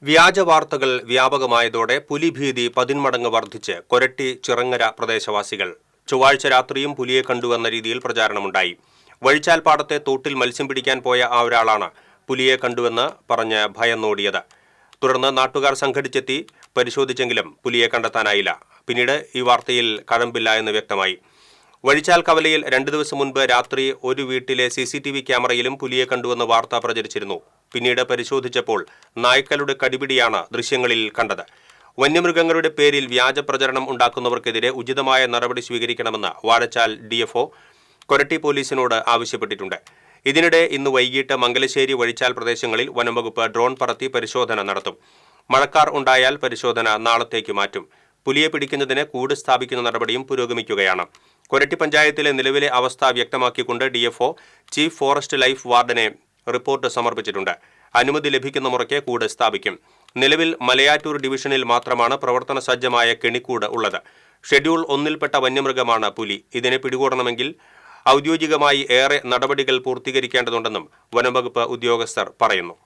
വ്യാജ വാർത്തകൾ വ്യാപകമായതോടെ പുലിഭീതി 10 മടങ്ങ് വർദ്ധിച്ച് കൊരട്ടി ചിറങ്ങര പ്രദേശവാസികൾ. ചൊവ്വാഴ്ച രാത്രിയും പുലിയെ കണ്ടുവെന്ന രീതിയിൽ പ്രചാരണമുണ്ടായി. വഴിച്ചാൽപ്പാടത്തെ തോട്ടിൽ മത്സ്യം പിടിക്കാൻ പോയ ഒരാളാണ് പുലിയെ കണ്ടുവെന്ന് പറഞ്ഞ് ഭയന്നോടിയത്. തുടർന്ന് നാട്ടുകാർ സംഘടിച്ചെത്തി പരിശോധിച്ചെങ്കിലും പുലിയെ കണ്ടെത്താനായില്ല. പിന്നീട് ഈ വാർത്തയിൽ കഴമ്പില്ല എന്ന് വ്യക്തമായി. വഴിച്ചാൽ കവലയിൽ 2 ദിവസം മുൻപ് രാത്രി ഒരു വീട്ടിലെ CCTV ക്യാമറയിലും പുലിയെ കണ്ടുവെന്ന് വാർത്ത പ്രചരിച്ചിരുന്നു. പിന്നീട് പരിശോധിച്ചപ്പോൾ നായ്ക്കളുടെ കടിപിടിയാണ് ദൃശ്യങ്ങളിൽ കണ്ടത്. വന്യമൃഗങ്ങളുടെ പേരിൽ വ്യാജ പ്രചരണം ഉണ്ടാക്കുന്നവർക്കെതിരെ ഉചിതമായ നടപടി സ്വീകരിക്കണമെന്ന് വാഴച്ചാൽ DFO കൊരട്ടി പോലീസിനോട് ആവശ്യപ്പെട്ടിട്ടുണ്ട്. ഇതിനിടെ ഇന്ന് വൈകിട്ട് മംഗലശ്ശേരി വഴിച്ചാൽ പ്രദേശങ്ങളിൽ വനംവകുപ്പ് ഡ്രോൺ പറത്തി പരിശോധന നടത്തും. മഴക്കാർ ഉണ്ടായാൽ പരിശോധന നാളത്തേക്ക് മാറ്റും. പുലിയെ പിടിക്കുന്നതിന് കൂട് സ്ഥാപിക്കുന്ന നടപടിയും പുരോഗമിക്കുകയാണ്. കൊരട്ടി പഞ്ചായത്തിലെ നിലവിലെ അവസ്ഥ വ്യക്തമാക്കിക്കൊണ്ട് DFO ചീഫ് ഫോറസ്റ്റ് ലൈഫ് വാർഡനെ റിപ്പോർട്ട് സമർപ്പിച്ചിട്ടുണ്ട്. അനുമതി ലഭിക്കുന്ന മുറയ്ക്ക് കൂട് സ്ഥാപിക്കും. നിലവിൽ മലയാറ്റൂർ ഡിവിഷനിൽ മാത്രമാണ് പ്രവർത്തന സജ്ജമായ കെണിക്കൂട് ഉള്ളത്. ഷെഡ്യൂൾ 1-ൽപ്പെട്ട വന്യമൃഗമാണ് പുലി. ഇതിനെ പിടികൂടണമെങ്കിൽ ഔദ്യോഗികമായി ഏറെ നടപടികൾ പൂർത്തീകരിക്കേണ്ടതുണ്ടെന്നും വനംവകുപ്പ് ഉദ്യോഗസ്ഥർ പറയുന്നു.